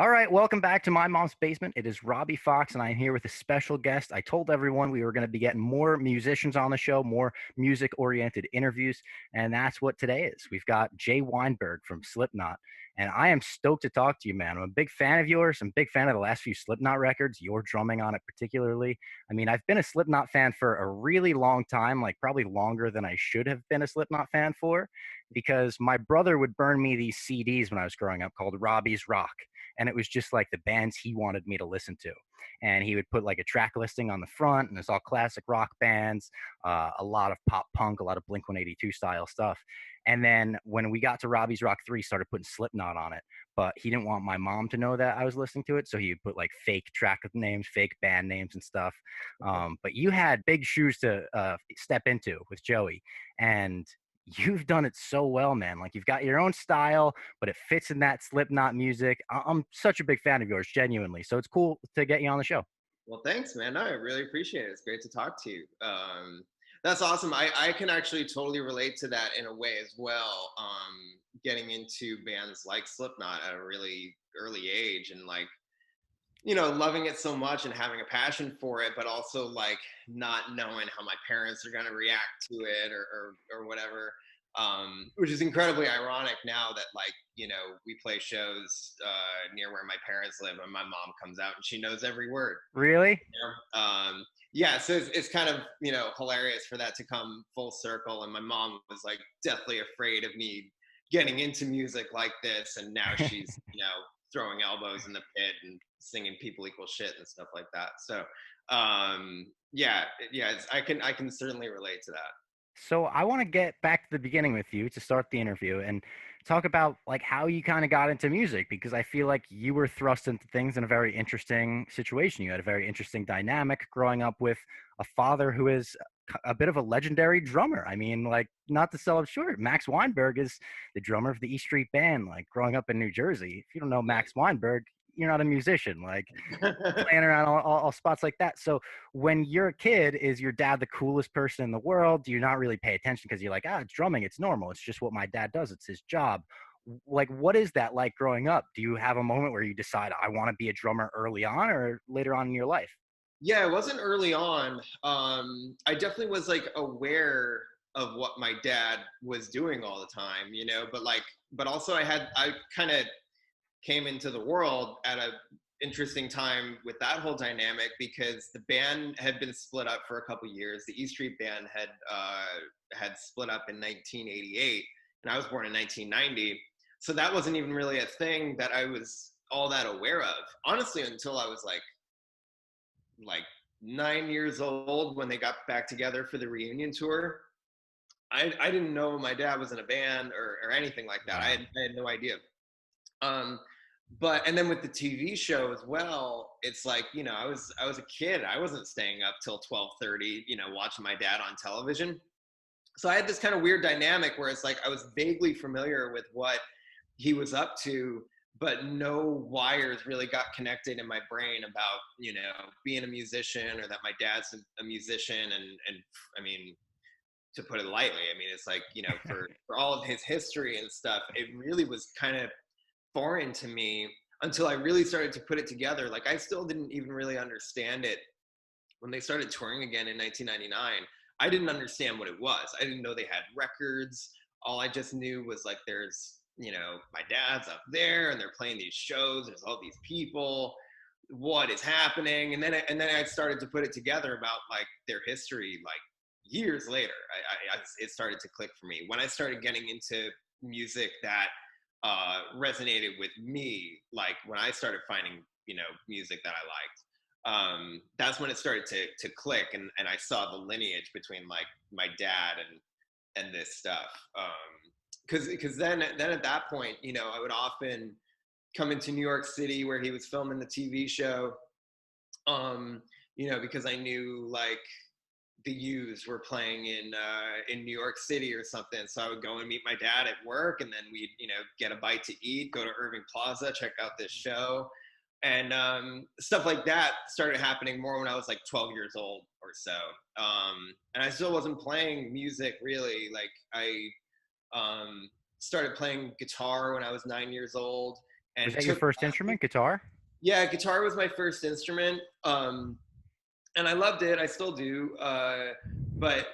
All right, welcome back to My Mom's Basement. It is Robbie Fox, and I'm here with a special guest. I told everyone we were going to be getting more musicians on the show, more music oriented interviews, and that's what today is. We've got Jay Weinberg from Slipknot, and I am stoked to talk to you, man. I'm a big fan of yours. I'm a big fan of the last few Slipknot records, your drumming on it particularly. I mean, I've been a Slipknot fan for a really long time, like probably longer than I should have been a Slipknot fan for, because my brother would burn me these CDs when I was growing up called Robbie's Rock, and it was just like the bands he wanted me to listen to. And he would put like a track listing on the front, and it's all classic rock bands, a lot of pop punk, a lot of Blink 182 style stuff. And then when we got to Robbie's Rock 3, started putting Slipknot on it, but he didn't want my mom to know that I was listening to it, so he would put like fake track names, fake band names, and stuff. But you had big shoes to step into with Joey, and you've done it so well, man. Like, you've got your own style, but it fits in that Slipknot music. I'm such a big fan of yours, genuinely. So it's cool to get you on the show. Well, thanks, man. No, I really appreciate it. It's great to talk to you. That's awesome. I can actually totally relate to that in a way as well. Getting into bands like Slipknot at a really early age and loving it so much and having a passion for it, but also like not knowing how my parents are going to react to it or whatever. Which is incredibly ironic now that we play shows near where my parents live and my mom comes out and she knows every word. Really? Yeah, so it's kind of hilarious for that to come full circle. And my mom was like deathly afraid of me getting into music like this, and now she's throwing elbows in the pit and singing "People Equal Shit" and stuff like that. So yeah, I can certainly relate to that. So I want to get back to the beginning with you to start the interview and talk about like how you kind of got into music, because I feel like you were thrust into things in a very interesting situation. You had a very interesting dynamic growing up with a father who is a bit of a legendary drummer. I mean, like, not to sell it short, Max Weinberg is the drummer of the E Street Band. Like, growing up in New Jersey, if you don't know Max Weinberg, you're not a musician. Like, playing around all spots like that. So when you're a kid, is your dad the coolest person in the world? Do you not really pay attention because you're like, it's drumming, it's normal, it's just what my dad does, it's his job? Like, what is that like growing up? Do you have a moment where you decide I want to be a drummer early on, or later on in your life? Yeah, it wasn't early on. I definitely was like aware of what my dad was doing all the time, but also I kind of came into the world at a interesting time with that whole dynamic, because the band had been split up for a couple years. The E Street Band had split up in 1988, and I was born in 1990. So that wasn't even really a thing that I was all that aware of, honestly, until I was like 9 years old when they got back together for the reunion tour. I didn't know my dad was in a band or anything like that. Wow. I had no idea. But and then with the TV show as well, it's like, I was a kid. I wasn't staying up till 12:30, watching my dad on television. So I had this kind of weird dynamic where it's like I was vaguely familiar with what he was up to, but no wires really got connected in my brain about, being a musician, or that my dad's a musician. And I mean, to put it lightly, I mean, it's like, for all of his history and stuff, it really was kind of foreign to me until I really started to put it together. Like, I still didn't even really understand it when they started touring again in 1999. I didn't understand what it was. I didn't know they had records. All I just knew was like, there's, my dad's up there and they're playing these shows. There's all these people. What is happening? And then I started to put it together about like their history. Like, years later, it started to click for me when I started getting into music that resonated with me. Like, when I started finding music that I liked, that's when it started to click, and I saw the lineage between like my dad and this stuff. Because then at that point, I would often come into New York City where he was filming the TV show, because I knew like the U's were playing in New York City or something. So I would go and meet my dad at work, and then we'd get a bite to eat, go to Irving Plaza, check out this show, and stuff like that started happening more when I was like 12 years old or so. And I still wasn't playing music really. Like, I started playing guitar when I was 9 years old, Was and that your took first classes. instrument, guitar? Yeah, guitar was my first instrument, and I loved it. I still do, but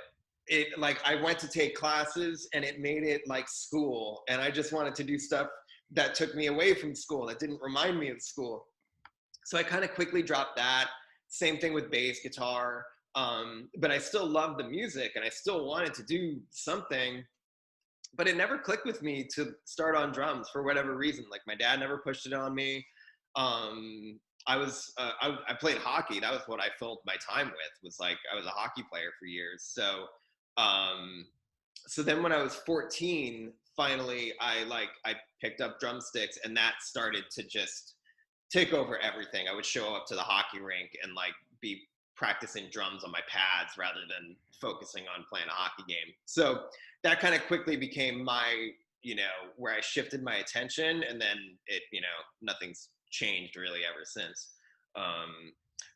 it like I went to take classes, and it made it like school, and I just wanted to do stuff that took me away from school, that didn't remind me of school. So I kind of quickly dropped that. Same thing with bass guitar, but I still loved the music, and I still wanted to do something. But it never clicked with me to start on drums for whatever reason. Like my dad never pushed it on me. I played hockey. That was what I filled my time with. Was like I was a hockey player for years. Um, so then when I was 14, finally I picked up drumsticks, and that started to just take over everything. I would show up to the hockey rink and like be practicing drums on my pads rather than focusing on playing a hockey game. So that kind of quickly became my, where I shifted my attention, and then nothing's changed really ever since.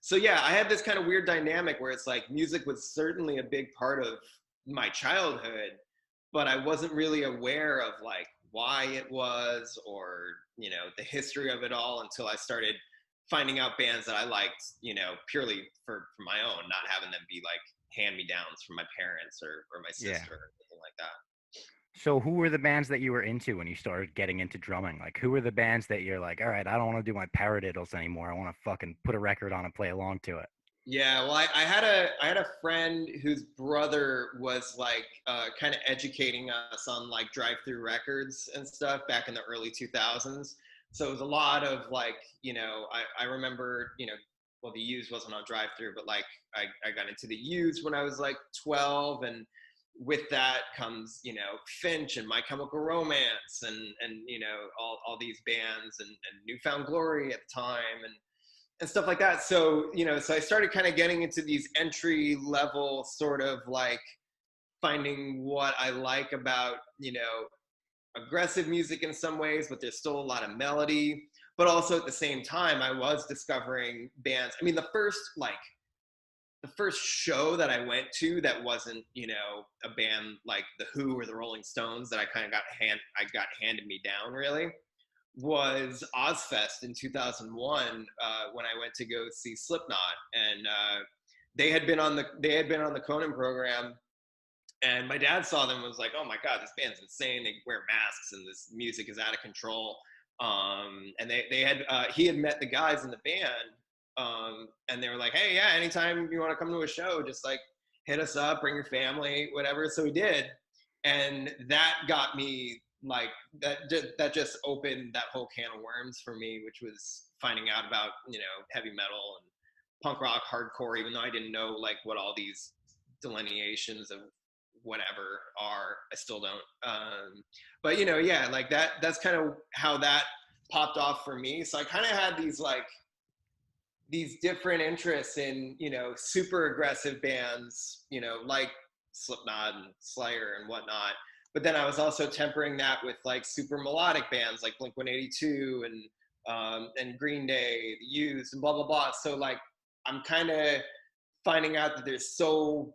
So yeah, I had this kind of weird dynamic where it's like music was certainly a big part of my childhood, but I wasn't really aware of like why it was, or the history of it all, until I started finding out bands that I liked, purely for my own, not having them be like hand me downs from my parents or my Yeah. sister or anything like that. So who were the bands that you were into when you started getting into drumming? Like, who were the bands that you're like, all right, I don't want to do my paradiddles anymore. I want to fucking put a record on and play along to it. Yeah, well, I had a friend whose brother was like kind of educating us on like drive-through records and stuff back in the early 2000s. So it was a lot of like, I remember, well, the Used wasn't on drive-through, but like I got into the Used when I was like 12, and with that comes, Finch and My Chemical Romance and all these bands, and Newfound Glory at the time, and stuff like that. So, so I started kind of getting into these entry level sort of like finding what I like about, aggressive music in some ways, but there's still a lot of melody. But also at the same time, I was discovering bands. I mean, the first show that I went to that wasn't, a band like The Who or the Rolling Stones that I kind of got handed me down really, was Ozfest in 2001, when I went to go see Slipknot, and they had been on the Conan program, and my dad saw them and was like, "Oh my God, this band's insane! They wear masks and this music is out of control." And he had met the guys in the band, and they were like, "Hey, yeah, anytime you want to come to a show, just like hit us up, bring your family, whatever." So we did, and that got me like that just opened that whole can of worms for me, which was finding out about heavy metal and punk rock, hardcore, even though I didn't know like what all these delineations of whatever are. I still don't. But yeah, like that's kind of how that popped off for me. So I kind of had these different interests in super aggressive bands, like Slipknot and Slayer and whatnot. But then I was also tempering that with like super melodic bands like Blink-182 and Green Day, The Used, and blah blah blah. So like I'm kind of finding out that there's so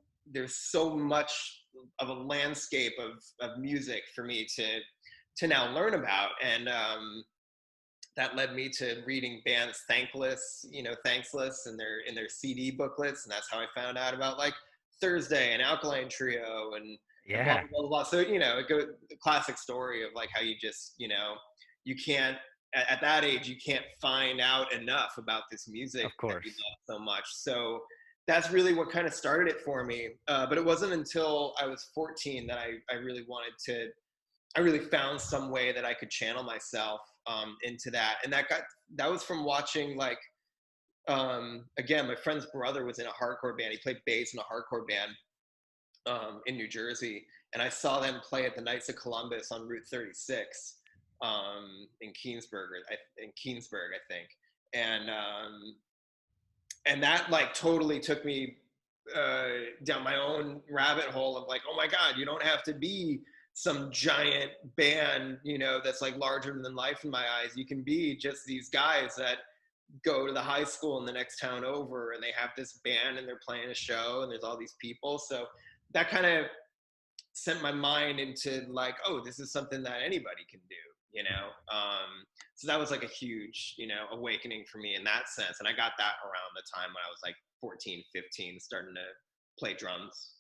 much of a landscape of music for me to now learn about, and that led me to reading bands Thankless in their CD booklets, and that's how I found out about like Thursday and Alkaline Trio and blah, Yeah, blah, blah, blah. So, it goes the classic story of like how you just, you can't, at that age, you can't find out enough about this music of that you course. love so much. So that's really what kind of started it for me. But it wasn't until I was 14 that I really found some way that I could channel myself into that. And that was from watching like, again, my friend's brother was in a hardcore band. He played bass in a hardcore band in New Jersey, and I saw them play at the Knights of Columbus on Route 36 in Keensburg, I think, and that like totally took me down my own rabbit hole of like, oh my God, you don't have to be some giant band, that's like larger than life in my eyes. You can be just these guys that go to the high school in the next town over, and they have this band and they're playing a show and there's all these people. So that kind of sent my mind into like, oh, this is something that anybody can do. So that was like a huge, awakening for me in that sense. And I got that around the time when I was like 14, 15, starting to play drums.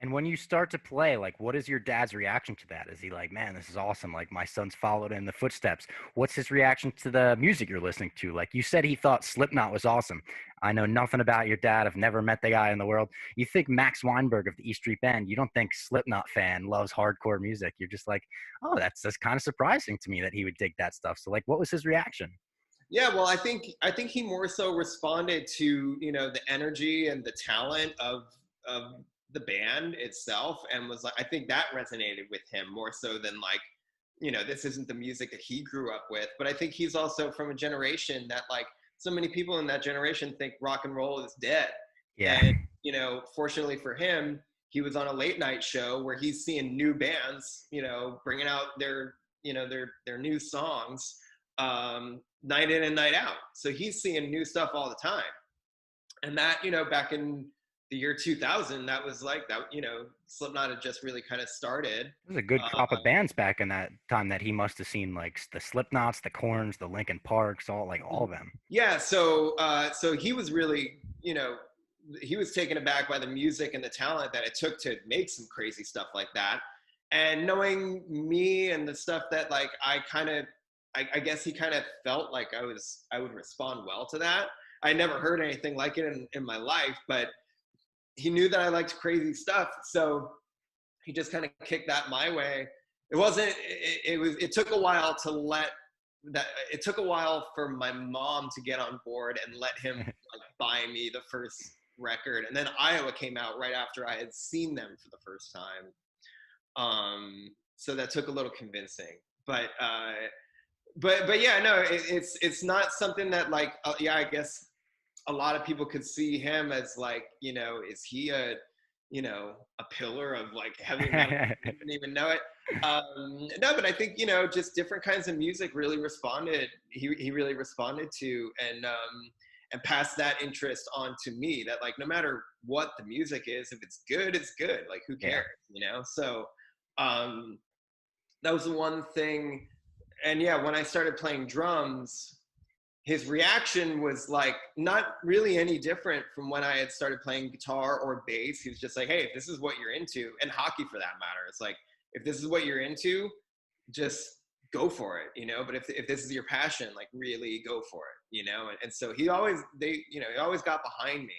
And when you start to play, like, what is your dad's reaction to that? Is he like, man, this is awesome? Like, my son's followed in the footsteps. What's his reaction to the music you're listening to? Like, you said he thought Slipknot was awesome. I know nothing about your dad. I've never met the guy in the world. You think Max Weinberg of the East Street Band, you don't think Slipknot fan loves hardcore music. You're just like, oh, that's kind of surprising to me that he would dig that stuff. So, like, what was his reaction? Yeah, well, I think he more so responded to, the energy and the talent of the band itself, and was like, I think that resonated with him more so than like, this isn't the music that he grew up with. But I think he's also from a generation that, like, so many people in that generation think rock and roll is dead. Yeah. And, fortunately for him, he was on a late night show where he's seeing new bands, bringing out their new songs, night in and night out. So he's seeing new stuff all the time. And that, back in the year 2000, that was like that, Slipknot had just really kind of started. It was a good crop of bands back in that time that he must have seen, like the Slipknots, the Corns, the Linkin Parks, all of them. Yeah. So he was really, he was taken aback by the music and the talent that it took to make some crazy stuff like that. And knowing me and the stuff that, like, I guess he kind of felt like I would respond well to that. I never heard anything like it in my life, but he knew that I liked crazy stuff. So he just kind of kicked that my way. It took a while it took a while for my mom to get on board and let him like buy me the first record. And then Iowa came out right after I had seen them for the first time. So that took a little convincing, but yeah, no, it's not something that, like, I guess a lot of people could see him as like, is he a pillar of like heavy metal? I didn't even know it. No, but I think, just different kinds of music really responded. He really responded to, and passed that interest on to me, that like, no matter what the music is, if it's good, it's good. Like, who cares, So that was the one thing. And yeah, when I started playing drums, his reaction was like not really any different from when I had started playing guitar or bass. He was just like, hey, if this is what you're into, and hockey for that matter, it's like, if this is what you're into, just go for it, But if this is your passion, like, really go for it, And so he always got behind me,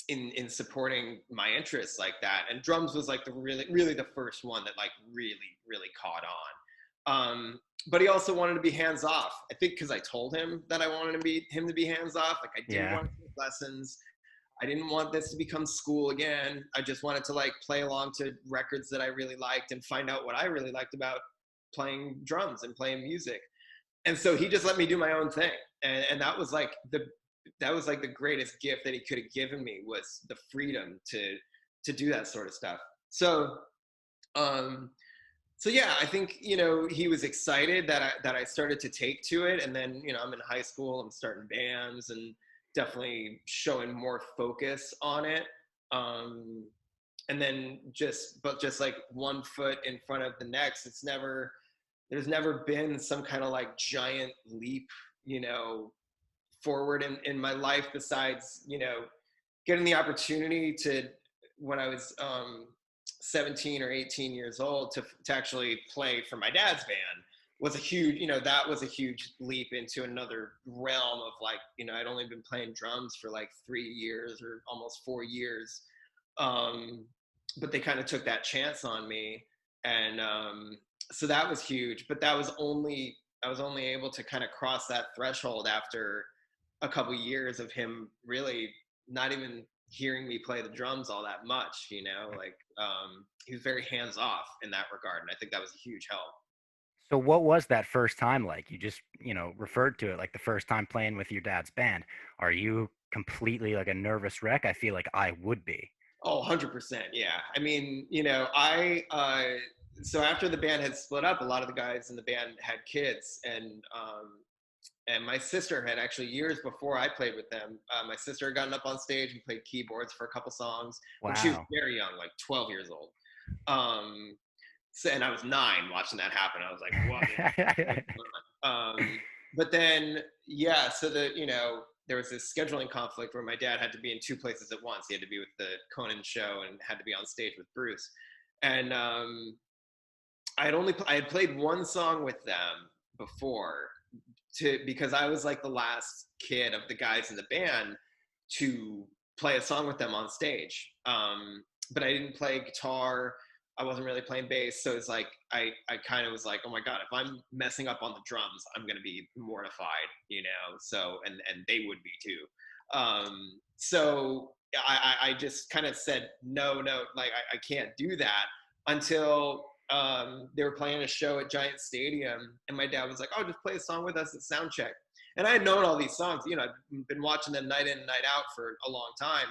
in supporting my interests like that. And drums was like really the first one that like really caught on. But he also wanted to be hands off. I think because I told him that I wanted him to be hands off. Like, I didn't want to take lessons. I didn't want this to become school again. I just wanted to like play along to records that I really liked and find out what I really liked about playing drums and playing music. And so he just let me do my own thing. And that was like the greatest gift that he could have given me, was the freedom to do that sort of stuff. So yeah, I think, he was excited that I started to take to it. And then, I'm in high school, I'm starting bands and definitely showing more focus on it. And then just like one foot in front of the next. There's never been some kind of like giant leap, forward in my life, besides, getting the opportunity to, when I was 17 or 18 years old, to actually play for my dad's band, was a huge, that was a huge leap into another realm of like, I'd only been playing drums for like 3 years or almost 4 years. But they kind of took that chance on me. And so that was huge, but I was only able to kind of cross that threshold after a couple years of him really not even hearing me play the drums all that much, like, he was very hands off in that regard. And I think that was a huge help. So what was that first time like? You just, referred to it like the first time playing with your dad's band. Are you completely like a nervous wreck? I feel like I would be. Oh, 100%. Yeah. I mean, so after the band had split up, a lot of the guys in the band had kids, and my sister had actually, years before I played with them, my sister had gotten up on stage and played keyboards for a couple songs. Wow. When she was very young, like 12 years old. So, and I was 9 watching that happen. I was like, what is going on? But then, yeah, so there was this scheduling conflict where my dad had to be in 2 places at once. He had to be with the Conan show and had to be on stage with Bruce. And I had played one song with them before because I was like the last kid of the guys in the band to play a song with them on stage. But I didn't play guitar. I wasn't really playing bass. So it's like, I kind of was like, oh my God, if I'm messing up on the drums, I'm going to be mortified, So, and they would be too. So I just kind of said, no, like I can't do that until they were playing a show at Giant Stadium. And my dad was like, oh, just play a song with us at soundcheck. And I had known all these songs, I've been watching them night in and night out for a long time.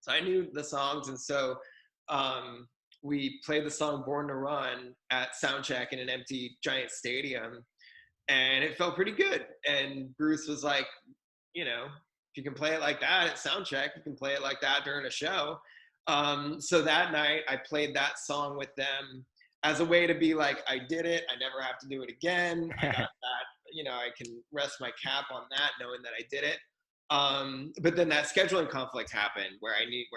So I knew the songs. And so we played the song Born to Run at soundcheck in an empty Giant Stadium. And it felt pretty good. And Bruce was like, if you can play it like that at soundcheck, you can play it like that during a show. So that night I played that song with them as a way to be like, I did it. I never have to do it again. I got that, I can rest my cap on that, knowing that I did it. But then that scheduling conflict happened where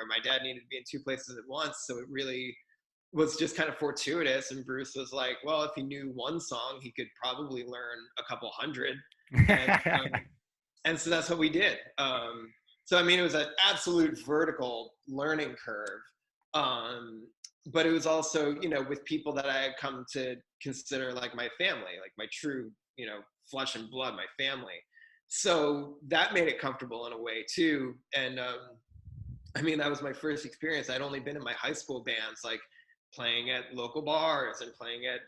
my dad needed to be in 2 places at once. So it really was just kind of fortuitous. And Bruce was like, well, if he knew one song, he could probably learn a couple hundred. And so that's what we did. So, I mean, it was an absolute vertical learning curve. But it was also, with people that I had come to consider like my family, like my true, flesh and blood, my family. So that made it comfortable in a way too. And I mean, that was my first experience. I'd only been in my high school bands, like playing at local bars and playing at,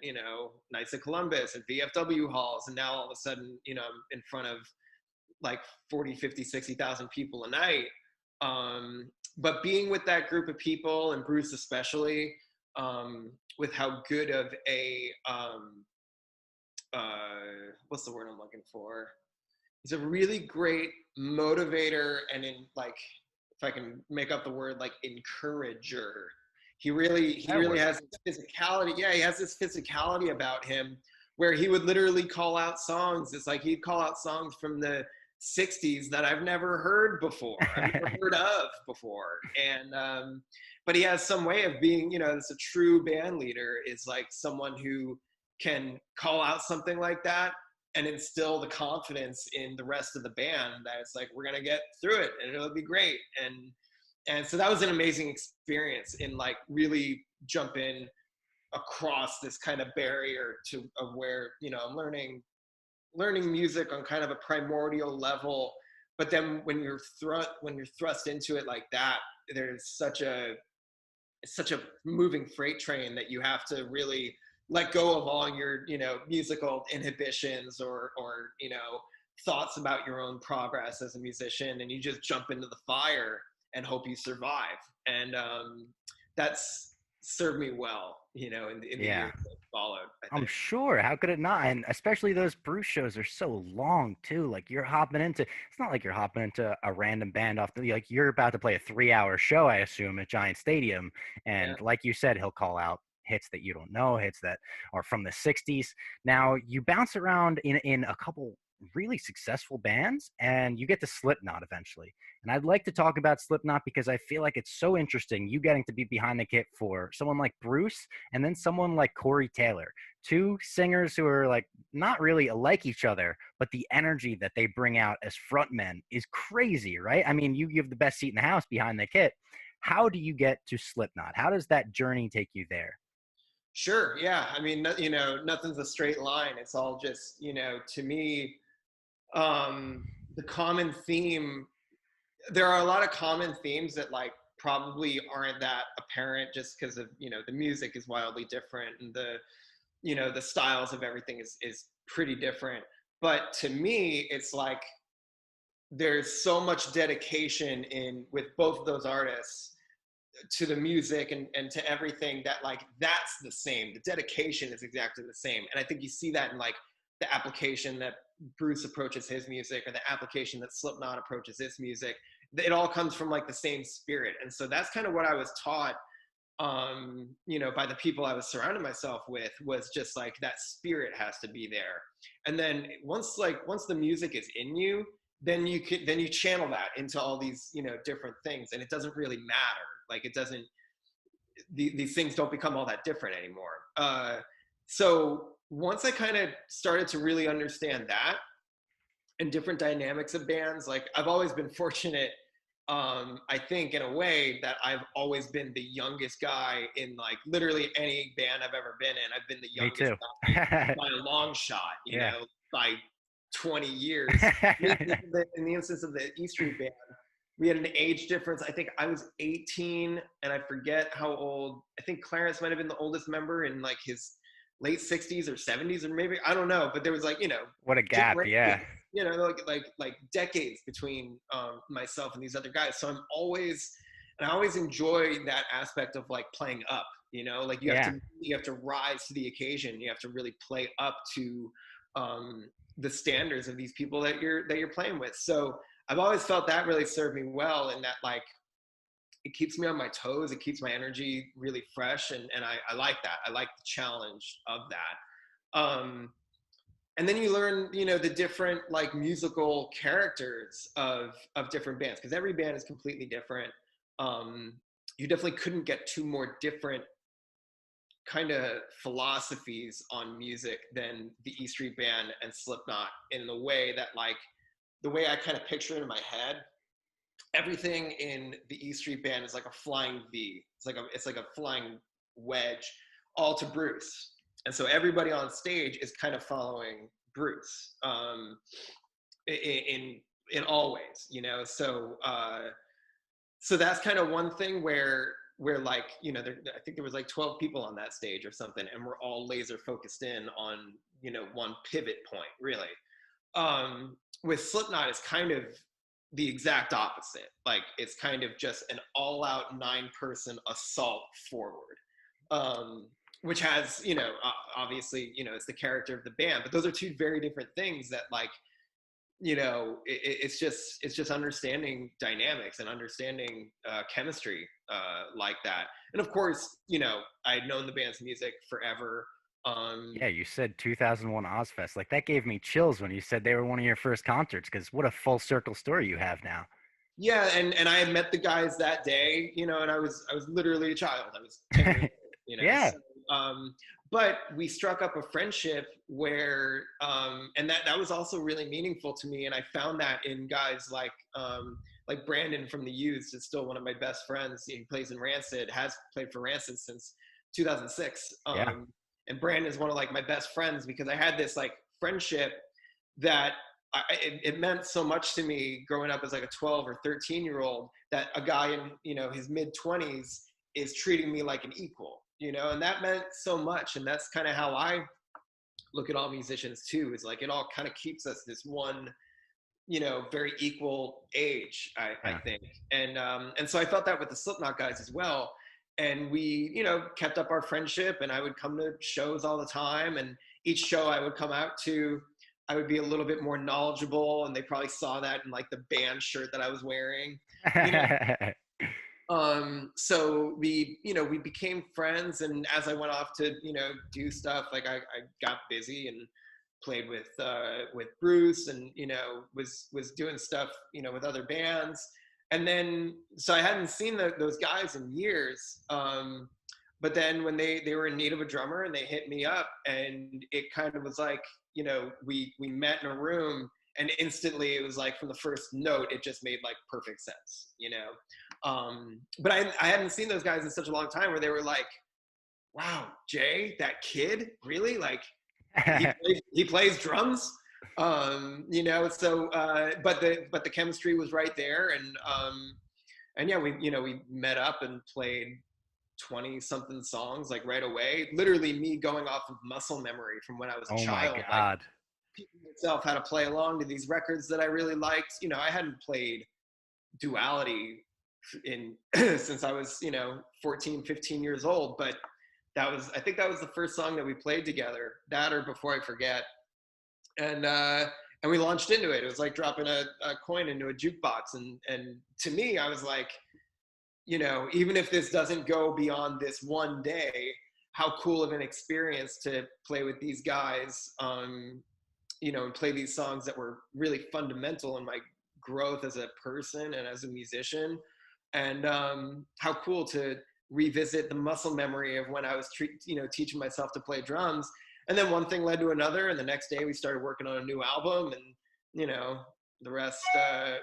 Knights of Columbus and VFW halls. And now all of a sudden, I'm in front of like 40, 50, 60,000 people a night. But being with that group of people, and Bruce especially, with how good of a, what's the word I'm looking for? He's a really great motivator and if I can make up the word, like encourager. He really has this physicality. Yeah, he has this physicality about him where he would literally call out songs. It's like he'd call out songs from the 60s that I've never heard before, I've never heard of before. And but he has some way of being, as a true band leader is like someone who can call out something like that and instill the confidence in the rest of the band that it's like, we're gonna get through it and it'll be great. And so that was an amazing experience in like really jumping across this kind of barrier of where, I'm learning music on kind of a primordial level. But then when you're thrust into it like that, there's such a moving freight train that you have to really let go of all your, musical inhibitions or thoughts about your own progress as a musician, and you just jump into the fire and hope you survive. And that's served me well, in the years that followed. I'm sure. How could it not? And especially those Bruce shows are so long too. Like it's not like you're hopping into a random band like you're about to play a 3-hour show, I assume, at Giant Stadium. And like you said, he'll call out hits that you don't know, hits that are from the 60s. Now you bounce around in a couple really successful bands, and you get to Slipknot eventually. And I'd like to talk about Slipknot because I feel like it's so interesting, you getting to be behind the kit for someone like Bruce and then someone like Corey Taylor, 2 singers who are like not really alike each other, but the energy that they bring out as frontmen is crazy, right? I mean, you have the best seat in the house behind the kit. How do you get to Slipknot? How does that journey take you there? Sure. Yeah. I mean, nothing's a straight line. It's all just, to me, the common theme, there are a lot of common themes that like probably aren't that apparent just because of, the music is wildly different and the styles of everything is pretty different. But to me, it's like there's so much dedication with both of those artists to the music and to everything that like that's the same. The dedication is exactly the same. And I think you see that in like the application that Bruce approaches his music or the application that Slipknot approaches its music. It all comes from like the same spirit. And so that's kind of what I was taught you know, by the people I was surrounding myself with, was just like that spirit has to be there. And then once the music is in you, then you channel that into all these, you know, different things, and it doesn't really matter. Like it doesn't, these things don't become all that different anymore. So once I kind of started to really understand that and different dynamics of bands, like I've always been fortunate, I think in a way, that I've always been the youngest guy in like literally any band I've ever been in. I've been the Me youngest too. guy by a long shot, you Yeah. know, by 20 years. In the instance of the E Street Band, we had an age difference. I think I was 18, and I forget how old. I think Clarence might have been the oldest member in like his late 60s or 70s, or maybe, I don't know. But there was like, you know, What a gap. Yeah. generations, you know, like decades between myself and these other guys. So I always enjoy that aspect of like playing up. You know, like you Yeah. have to rise to the occasion. You have to really play up to the standards of these people that you're playing with. So I've always felt that really served me well, in that like it keeps me on my toes, it keeps my energy really fresh, and I like that. I like the challenge of that. And then you learn, you know, the different like musical characters of different bands, because every band is completely different. You definitely couldn't get two more different kind of philosophies on music than the E Street Band and Slipknot, in the way that like the way I kind of picture it in my head, everything in the E Street Band is like a flying V. It's like a flying wedge, all to Bruce. And so everybody on stage is kind of following Bruce, in all ways, you know. So that's kind of one thing where like, you know, I think there was like 12 people on that stage or something, and we're all laser focused in on, you know, one pivot point, really. With Slipknot, it's kind of the exact opposite. Like it's kind of just an all-out 9-person assault forward, which has, you know, obviously, you know, it's the character of the band, but those are two very different things that like, you know, it's just understanding dynamics and understanding chemistry like that. And of course, you know, I had known the band's music forever. Yeah, you said 2001 Ozfest. Like that gave me chills when you said they were one of your first concerts, because what a full circle story you have now. Yeah, and I had met the guys that day, you know, and I was literally a child. I was 10 years old, you know. Yeah. So, but we struck up a friendship where, and that was also really meaningful to me. And I found that in guys like Brandon from the Youths is still one of my best friends. He plays in Rancid, has played for Rancid since 2006. Yeah. And Brandon is one of like my best friends, because I had this like friendship that it meant so much to me growing up as like a 12 or 13-year-old, that a guy in, you know, his mid-20s is treating me like an equal, you know, and that meant so much. And that's kind of how I look at all musicians too, is like it all kind of keeps us this one, you know, very equal age, I Yeah. think. And so I felt that with the Slipknot guys as well. And we, you know, kept up our friendship, and I would come to shows all the time, and each show I would come out to, I would be a little bit more knowledgeable, and they probably saw that in like the band shirt that I was wearing, you know. So we, you know, we became friends, and as I went off to, you know, do stuff, like I got busy and played with Bruce, and, you know, was doing stuff, you know, with other bands. And then, so I hadn't seen those guys in years. But then when they were in need of a drummer, and they hit me up, and it kind of was like, you know, we met in a room, and instantly it was like from the first note, it just made like perfect sense, you know. But I hadn't seen those guys in such a long time, where they were like, wow, Jay, that kid, really? Like he plays drums? You know, so but the chemistry was right there. And yeah, we met up and played 20 something songs like right away, literally me going off of muscle memory from when I was a Oh my child, like God. teaching myself how to play along to these records that I really liked. You know, I hadn't played Duality in since I was, you know, 14, 15 years old, but I think that was the first song that we played together, that or Before I Forget. And we launched into it. It was like dropping a coin into a jukebox. And to me, I was like, you know, even if this doesn't go beyond this one day, how cool of an experience to play with these guys, you know, and play these songs that were really fundamental in my growth as a person and as a musician. And how cool to revisit the muscle memory of when I was, you know, teaching myself to play drums. And then one thing led to another, and the next day we started working on a new album, and you know, the rest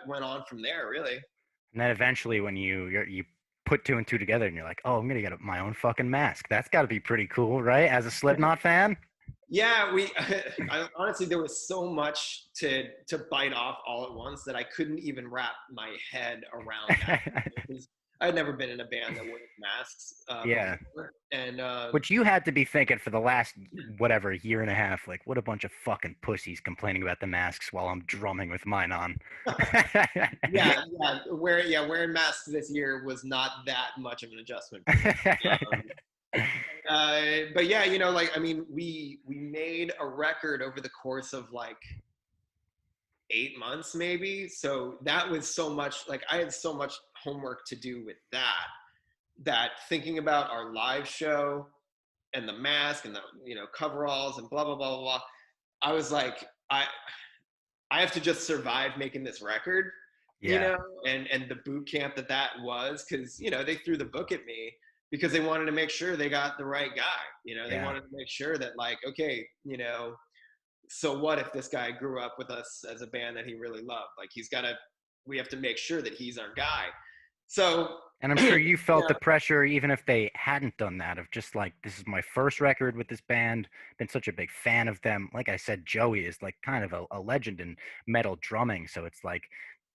went on from there, really. And then eventually, when you put two and two together, and you're like, oh, I'm gonna get my own fucking mask. That's got to be pretty cool, right? As a Slipknot fan. Yeah, honestly, there was so much to bite off all at once that I couldn't even wrap my head around that. I'd never been in a band that wore masks Yeah. before. And Which you had to be thinking for the last, whatever, year and a half, like, what a bunch of fucking pussies complaining about the masks while I'm drumming with mine on. wearing masks this year was not that much of an adjustment. But yeah, you know, like, I mean, we made a record over the course of like 8 months maybe. So that was so much, like, I had so much homework to do with that thinking about our live show and the mask and the, you know, coveralls and blah blah blah blah blah. I was like, I have to just survive making this record, you know, and the boot camp that was, because, you know, they threw the book at me because they wanted to make sure they got the right guy, you know. They wanted to make sure that, like, okay, you know, so what if this guy grew up with us as a band that he really loved? Like, we have to make sure that he's our guy. So, and I'm sure you felt the pressure, even if they hadn't done that, of just like, this is my first record with this band, been such a big fan of them. Like I said, Joey is like kind of a legend in metal drumming. So it's like,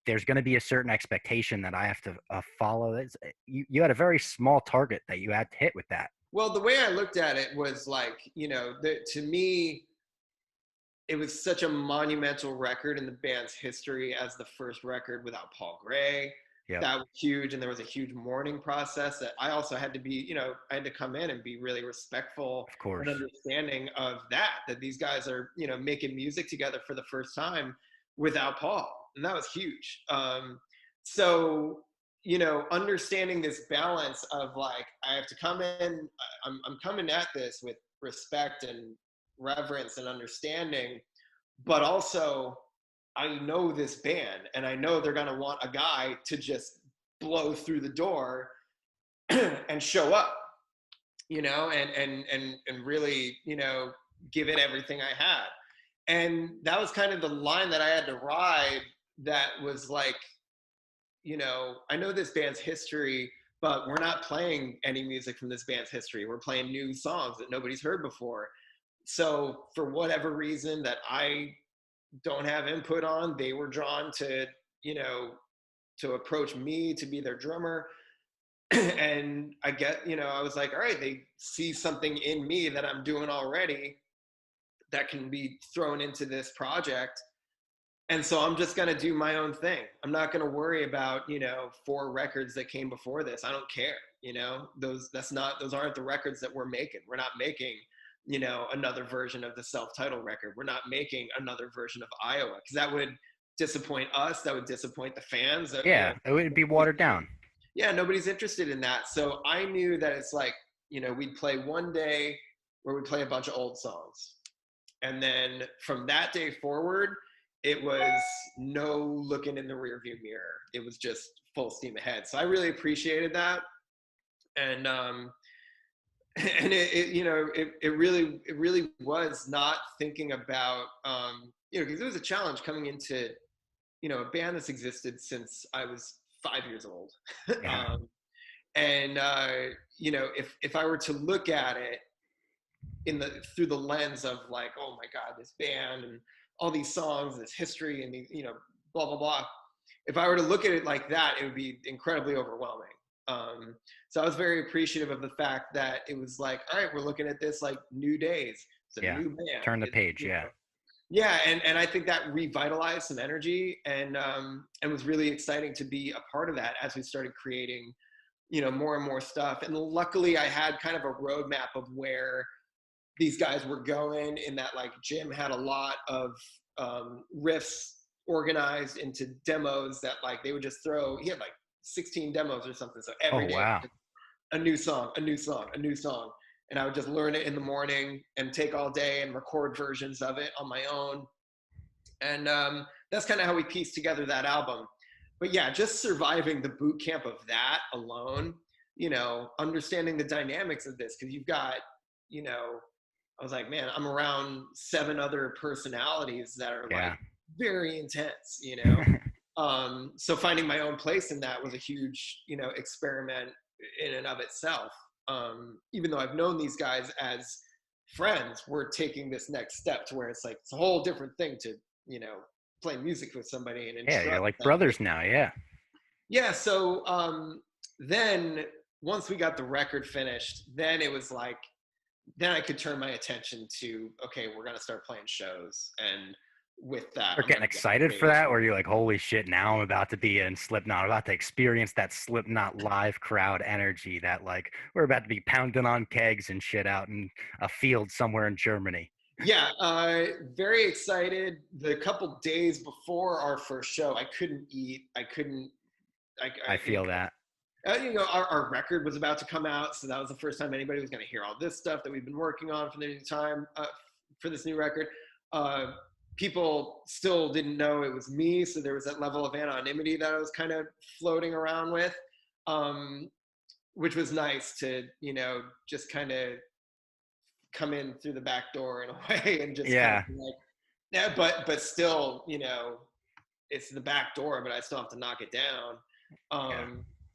there's going to be a certain expectation that I have to follow. You had a very small target that you had to hit with that. Well, the way I looked at it was like, you know, to me, it was such a monumental record in the band's history as the first record without Paul Gray. Yep. That was huge. And there was a huge mourning process that I also had to be, you know, I had to come in and be really respectful, of course, and understanding of that these guys are, you know, making music together for the first time without Paul. And that was huge. So, you know, understanding this balance of like, I have to come in, I'm coming at this with respect and reverence and understanding, but also I know this band and I know they're going to want a guy to just blow through the door and show up, you know, and really, you know, give it everything I had. And that was kind of the line that I had to ride. That was like, you know, I know this band's history, but we're not playing any music from this band's history. We're playing new songs that nobody's heard before. So for whatever reason that I don't have input on, they were drawn to, you know, to approach me to be their drummer. And I get, you know, I was like, all right, they see something in me that I'm doing already that can be thrown into this project. And so I'm just going to do my own thing. I'm not going to worry about, you know, 4 records that came before this. I don't care. You know, those aren't the records that we're making. We're not making, you know, another version of the self-titled record. We're not making another version of Iowa, because that would disappoint us. That would disappoint the fans. Yeah, it would be watered down. Yeah, nobody's interested in that. So I knew that it's like, you know, we'd play one day where we play a bunch of old songs. And then from that day forward, it was no looking in the rearview mirror. It was just full steam ahead. So I really appreciated that. And it you know, it really was not thinking about, you know, because it was a challenge coming into, you know, a band that's existed since I was 5 years old. Yeah. You know, if I were to look at it through the lens of like, oh my God, this band and all these songs, this history, and these, you know, blah blah blah. If I were to look at it like that, it would be incredibly overwhelming. So I was very appreciative of the fact that it was like, all right, we're looking at this like new days. It's a new band. Turn the page, yeah. Yeah, and I think that revitalized some energy, and was really exciting to be a part of that as we started creating, you know, more and more stuff. And luckily, I had kind of a roadmap of where these guys were going, in that like Jim had a lot of riffs organized into demos that like they would just throw. He had like 16 demos or something. So Oh, every day, wow. a new song, a new song, a new song. And I would just learn it in the morning and take all day and record versions of it on my own. And that's kind of how we pieced together that album. But yeah, just surviving the boot camp of that alone, you know, understanding the dynamics of this, because you've got, you know, I was like, man, I'm around 7 other personalities that are like Yeah. very intense, you know. So finding my own place in that was a huge, you know, experiment in and of itself. Even though I've known these guys as friends, we're taking this next step to where it's like it's a whole different thing to, you know, play music with somebody and Yeah, you're entrust like them. brothers now. Yeah. Yeah. So then once we got the record finished, then it was like, then I could turn my attention to, okay, we're gonna start playing shows, and with that, You're I'm getting gonna get excited for stage. that, or you're like, holy shit, now I'm about to be in Slipknot, I'm about to experience that Slipknot live crowd energy, that like we're about to be pounding on kegs and shit out in a field somewhere in Germany. Yeah, very excited. The couple days before our first show, I couldn't eat. I couldn't. I feel that. You know, our record was about to come out, so that was the first time anybody was going to hear all this stuff that we've been working on for the new time for this new record. Uh, People still didn't know it was me, so there was that level of anonymity that I was kind of floating around with, which was nice to, you know, just kind of come in through the back door in a way and just kind of Yeah. be like, yeah, but still, you know, it's the back door, but I still have to knock it down. Yeah.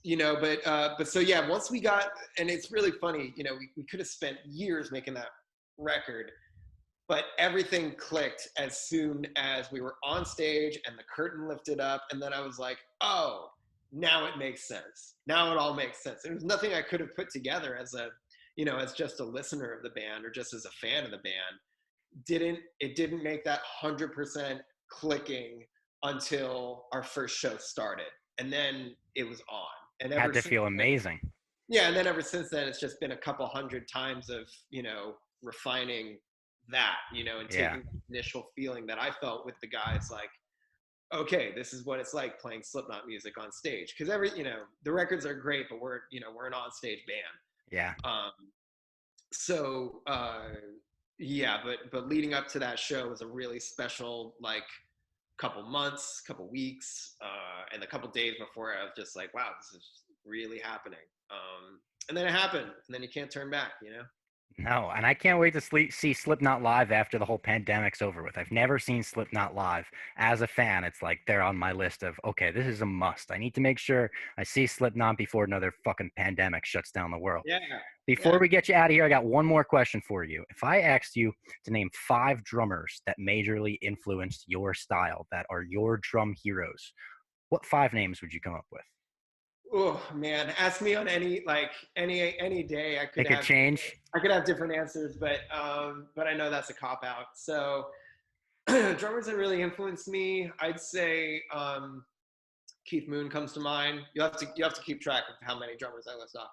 You know, but so yeah, once we got, and it's really funny, you know, we could have spent years making that record, but everything clicked as soon as we were on stage and the curtain lifted up, and then I was like, oh, now it makes sense. Now it all makes sense. There was nothing I could have put together as a, you know, as just a listener of the band or just as a fan of the band. Didn't make that 100% clicking until our first show started, and then it was on. And Had ever to since feel then, amazing. yeah, and then ever since then, it's just been a couple hundred times of, you know, refining that, you know, and Yeah. taking the initial feeling that I felt with the guys, like, okay, this is what it's like playing Slipknot music on stage. Because every, you know, the records are great, but we're, you know, we're an on-stage band. Yeah. So yeah, but leading up to that show was a really special, like, couple months, couple weeks, and a couple days before, I was just like, wow, this is really happening. And then it happened, and then you can't turn back, you know. No, and I can't wait to see Slipknot live after the whole pandemic's over with. I've never seen Slipknot live. As a fan, it's like they're on my list of, okay, this is a must. I need to make sure I see Slipknot before another fucking pandemic shuts down the world. Yeah, Before yeah. we get you out of here, I got one more question for you. If I asked you to name 5 drummers that majorly influenced your style, that are your drum heroes, what 5 names would you come up with? Oh man, ask me on any, like, any day. It could change. I could have different answers, but I know that's a cop out. So drummers that really influenced me, I'd say Keith Moon comes to mind. You have to keep track of how many drummers I list off.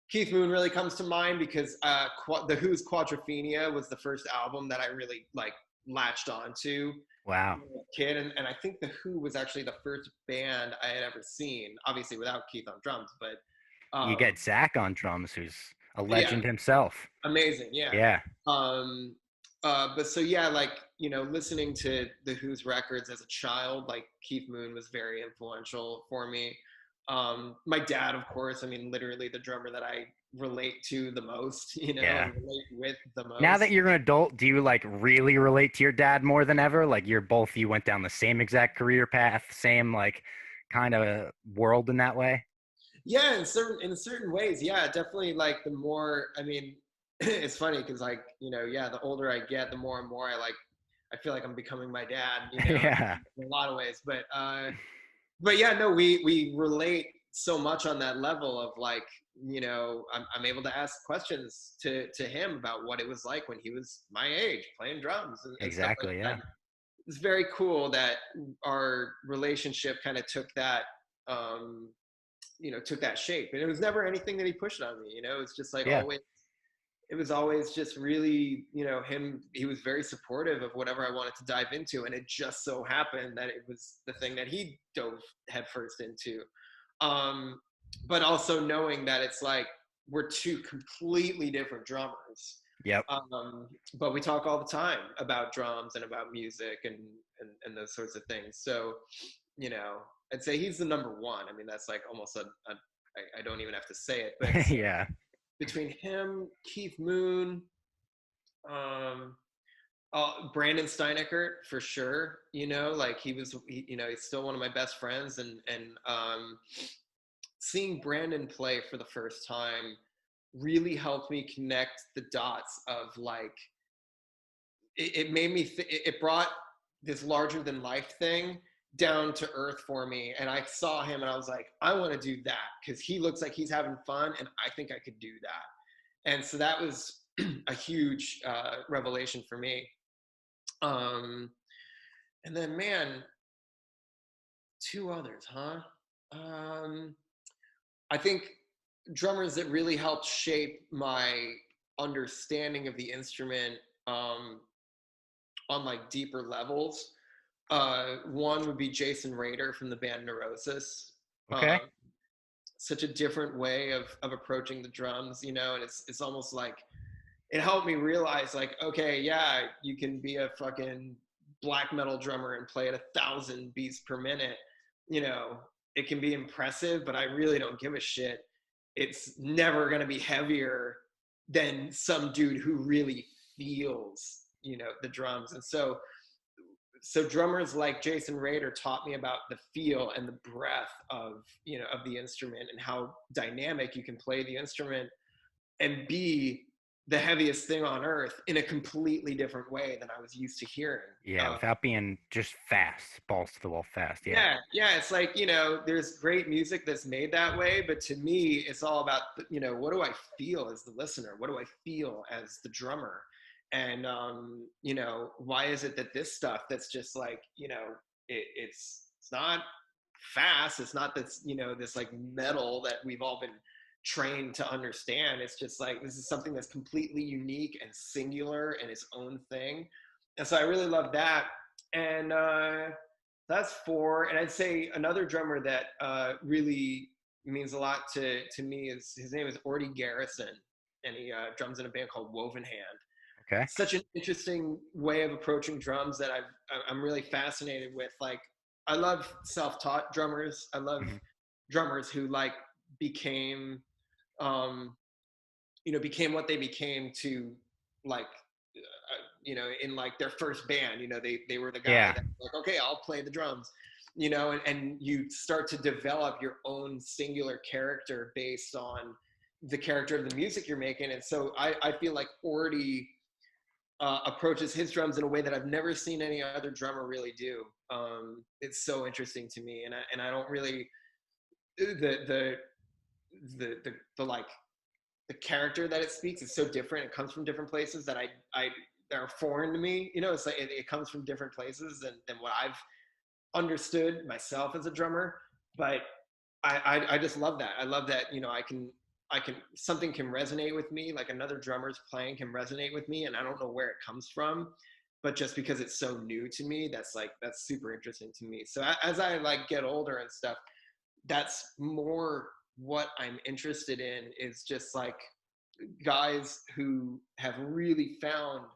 Keith Moon really comes to mind because the Who's Quadrophenia was the first album that I really, like, latched onto Wow. as a kid, and I think the Who was actually the first band I had ever seen, obviously without Keith on drums, but You get Zach on drums, who's a yeah, legend himself. amazing, yeah. Yeah. Um, but so yeah, like, you know, listening to the Who's records as a child, like, Keith Moon was very influential for me. My dad, of course, I mean, literally the drummer that I relate to the most, you know, Yeah. and relate with the Now that most. you're an adult, do you like really relate to your dad more than ever? Like you went down the same exact career path, same like kind of world in that way? Yeah, in certain ways, yeah, definitely. Like, the more, I mean, it's funny because, like, you know, yeah, the older I get, the more and more I feel like I'm becoming my dad, you know, Yeah. in a lot of ways. But yeah, no, we relate so much on that level of, like, you know, I'm able to ask questions to him about what it was like when he was my age playing drums and stuff like Exactly. that. Yeah. It's very cool that our relationship kind of took that, um, you know, took that shape. And it was never anything that he pushed on me, you know. It's just like Yeah. always, it was always just really, you know, he was very supportive of whatever I wanted to dive into, and it just so happened that it was the thing that he dove headfirst into. But also knowing that it's like we're two completely different drummers. Yep. But we talk all the time about drums and about music and those sorts of things. So, you know, I'd say he's the number one. I mean, that's like almost I don't even have to say it, but Yeah. between him, Keith Moon, um, Brandon Steineckert for sure. You know, like he's still one of my best friends, and seeing Brandon play for the first time really helped me connect the dots of like it made me it brought this larger than life thing down to earth for me, and I saw him and I was like, I want to do that because he looks like he's having fun and I think I could do that. And so that was a huge revelation for me. And then, man, two others, huh? I think drummers that really helped shape my understanding of the instrument on like deeper levels. One would be Jason Rader from the band Neurosis. Okay. Such a different way of approaching the drums, you know, and it's almost like it helped me realize like, okay, yeah, you can be a fucking black metal drummer and play at 1,000 beats per minute. You know, it can be impressive, but I really don't give a shit. It's never going to be heavier than some dude who really feels, you know, the drums. And so drummers like Jason Rader taught me about the feel and the breath of, you know, of the instrument and how dynamic you can play the instrument and be the heaviest thing on earth in a completely different way than I was used to hearing. Yeah, without being just fast, balls to the wall fast. Yeah. Yeah. It's like, you know, there's great music that's made that way, but to me, it's all about, you know, what do I feel as the listener? What do I feel as the drummer? And, you know, why is it that this stuff that's just like, you know, it's not fast. It's not this, you know, this like metal that we've all been trained to understand. It's just like, this is something that's completely unique and singular and its own thing. And so I really love that. And that's four. And I'd say another drummer that really means a lot to me is, his name is Orty Garrison. And he drums in a band called Woven Hand. Okay. Such an interesting way of approaching drums that I'm really fascinated with. Like, I love self-taught drummers. I love drummers who like became, you know, became what they became to like, you know, in like their first band, you know, they were the guy that like, okay, I'll play the drums, you know, and you start to develop your own singular character based on the character of the music you're making. And so I feel like Orty approaches his drums in a way that I've never seen any other drummer really do. It's so interesting to me, and I don't really the like the character that it speaks is so different. It comes from different places that that are foreign to me. You know, it's like it comes from different places than what I've understood myself as a drummer. But I just love that. I love that, you know, I can something can resonate with me, like another drummer's playing can resonate with me, and I don't know where it comes from, but just because it's so new to me, that's super interesting to me. So as I like get older and stuff, that's more what I'm interested in, is just like guys who have really found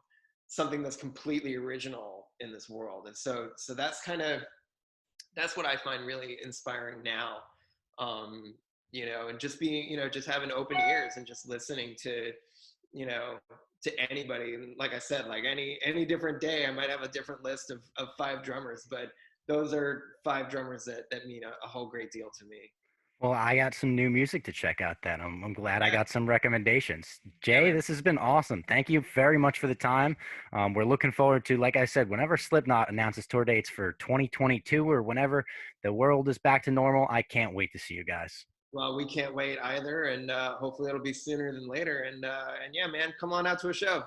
something that's completely original in this world. And so that's what I find really inspiring now. You know, and just being, you know, just having open ears and just listening to, you know, to anybody. And like I said, like any different day, I might have a different list of 5 drummers, but those are 5 drummers that mean a whole great deal to me. Well, I got some new music to check out then. I'm glad I got some recommendations. Yeah, Jay, this has been awesome. Thank you very much for the time. We're looking forward to, like I said, whenever Slipknot announces tour dates for 2022 or whenever the world is back to normal, I can't wait to see you guys. well, we can't wait either, and hopefully it'll be sooner than later. And yeah, man, come on out to a show.